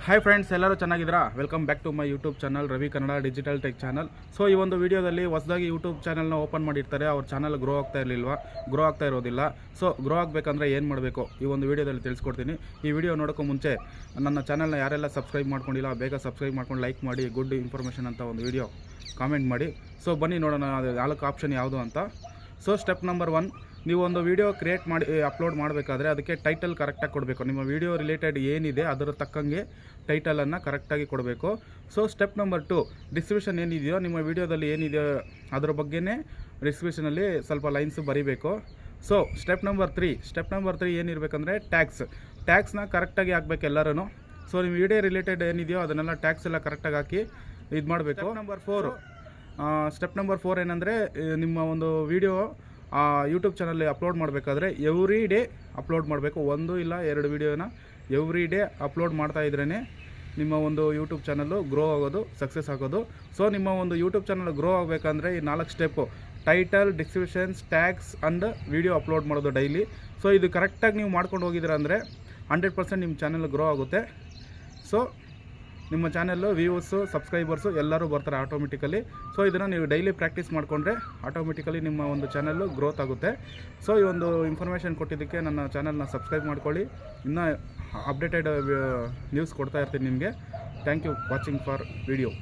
Hi friends, ಎಲ್ಲರೂ ಚೆನ್ನಾಗಿದ್ದೀರಾ? Welcome back to my YouTube channel Ravi Kannada digital tech channel. So ಈ ಒಂದು ವಿಡಿಯೋದಲ್ಲಿ ಹೊಸದಾಗಿ ಯೂಟ್ಯೂಬ್ ಚಾನಲ್ನ ಓಪನ್ ಮಾಡಿರ್ತಾರೆ, ಅವ್ರ ಚಾನಲ್ ಗ್ರೋ ಆಗ್ತಾ ಇರೋದಿಲ್ಲ. ಸೊ ಗ್ರೋ ಆಗಬೇಕಂದ್ರೆ ಏನು ಮಾಡಬೇಕು ಈ ಒಂದು ವಿಡಿಯೋದಲ್ಲಿ ತಿಳಿಸ್ಕೊಡ್ತೀನಿ. ಈ ವಿಡಿಯೋ ನೋಡೋಕ್ಕೂ ಮುಂಚೆ ನನ್ನ ಚಾನಲ್ನ ಯಾರೆಲ್ಲ ಸಬ್ಸ್ಕ್ರೈಬ್ ಮಾಡ್ಕೊಂಡಿಲ್ಲ ಬೇಗ ಸಬ್ಸ್ಕ್ರೈಬ್ ಮಾಡ್ಕೊಂಡು ಲೈಕ್ ಮಾಡಿ, ಗುಡ್ ಇನ್ಫಾರ್ಮೇಷನ್ ಅಂತ ಒಂದು ವಿಡಿಯೋ ಕಾಮೆಂಟ್ ಮಾಡಿ. ಸೊ ಬನ್ನಿ ನೋಡೋಣ ಅದು 4 ಆಪ್ಷನ್ ಯಾವುದು ಅಂತ. ಸೊ ಸ್ಟೆಪ್ ನಂಬರ್ 1, ನೀವು ಒಂದು ವಿಡಿಯೋ ಕ್ರಿಯೇಟ್ ಮಾಡಿ ಅಪ್ಲೋಡ್ ಮಾಡಬೇಕಾದ್ರೆ ಅದಕ್ಕೆ ಟೈಟಲ್ ಕರೆಕ್ಟಾಗಿ ಕೊಡಬೇಕು. ನಿಮ್ಮ ವಿಡಿಯೋ ರಿಲೇಟೆಡ್ ಏನಿದೆ ಅದರ ತಕ್ಕಂಗೆ ಟೈಟಲನ್ನು ಕರೆಕ್ಟಾಗಿ ಕೊಡಬೇಕು. ಸೊ ಸ್ಟೆಪ್ ನಂಬರ್ 2, ಡಿಸ್ಕ್ರಿಪ್ಷನ್ ಏನಿದೆಯೋ ನಿಮ್ಮ ವಿಡಿಯೋದಲ್ಲಿ ಏನಿದೆಯೋ ಅದರ ಬಗ್ಗೆನೇ ಡಿಸ್ಕ್ರಿಪ್ಷನಲ್ಲಿ ಸ್ವಲ್ಪ ಲೈನ್ಸ್ ಬರೀಬೇಕು. ಸೊ ಸ್ಟೆಪ್ ನಂಬರ್ 3 ಏನಿರಬೇಕಂದ್ರೆ ಟ್ಯಾಗ್ಸ್ನ ಕರೆಕ್ಟಾಗಿ ಹಾಕಬೇಕು ಎಲ್ಲರೂ. ಸೊ ನಿಮ್ಮ ವಿಡಿಯೋ ರಿಲೇಟೆಡ್ ಏನಿದೆಯೋ ಅದನ್ನೆಲ್ಲ ಟ್ಯಾಗ್ಸ್ ಎಲ್ಲ ಕರೆಕ್ಟಾಗಿ ಹಾಕಿ ಇದು ಮಾಡಬೇಕು. ಸ್ಟೆಪ್ ನಂಬರ್ 4 ಏನಂದರೆ ನಿಮ್ಮ ಒಂದು ವಿಡಿಯೋ ಯೂಟ್ಯೂಬ್ ಚಾನಲ್ಲಿ ಅಪ್ಲೋಡ್ ಮಾಡಬೇಕಾದ್ರೆ ಎವ್ರಿ ಡೇ ಅಪ್ಲೋಡ್ ಮಾಡಬೇಕು. 1 ಇಲ್ಲ 2 ವಿಡಿಯೋನ ಎವ್ರಿ ಡೇ ಅಪ್ಲೋಡ್ ಮಾಡ್ತಾ ಇದ್ರೇ ನಿಮ್ಮ ಒಂದು ಯೂಟ್ಯೂಬ್ ಚಾನಲ್ಲು ಗ್ರೋ ಆಗೋದು, ಸಕ್ಸಸ್ ಆಗೋದು. ಸೊ ನಿಮ್ಮ ಒಂದು ಯೂಟ್ಯೂಬ್ ಚಾನಲ್ ಗ್ರೋ ಆಗಬೇಕಂದ್ರೆ ಈ 4 step: title, descriptions, tags and video upload ಮಾಡೋದು ಡೈಲಿ. ಸೊ ಇದು ಕರೆಕ್ಟಾಗಿ ನೀವು ಮಾಡ್ಕೊಂಡು ಹೋಗಿದ್ದೀರ ಅಂದರೆ 100% ನಿಮ್ಮ ಚಾನಲ್ ಗ್ರೋ ಆಗುತ್ತೆ. ಸೊ ನಿಮ್ಮ ಚಾನಲ್ಲು ವ್ಯೂವರ್ಸು, ಸಬ್ಸ್ಕ್ರೈಬರ್ಸು ಎಲ್ಲರೂ ಬರ್ತಾರೆ ಆಟೋಮೆಟಿಕಲಿ. ಸೊ ಇದನ್ನು ನೀವು ಡೈಲಿ ಪ್ರಾಕ್ಟೀಸ್ ಮಾಡಿಕೊಂಡ್ರೆ ಆಟೋಮೆಟಿಕಲಿ ನಿಮ್ಮ ಒಂದು ಚಾನಲ್ಲು ಗ್ರೋತ್ ಆಗುತ್ತೆ. ಸೊ ಈ ಒಂದು ಇನ್ಫಾರ್ಮೇಷನ್ ಕೊಟ್ಟಿದ್ದಕ್ಕೆ ನನ್ನ ಚಾನಲ್ನ ಸಬ್ಸ್ಕ್ರೈಬ್ ಮಾಡ್ಕೊಳ್ಳಿ. ಇನ್ನೂ ಅಪ್ಡೇಟೆಡ್ ನ್ಯೂಸ್ ಕೊಡ್ತಾ ಇರ್ತೀನಿ ನಿಮಗೆ. Thank you watching for video.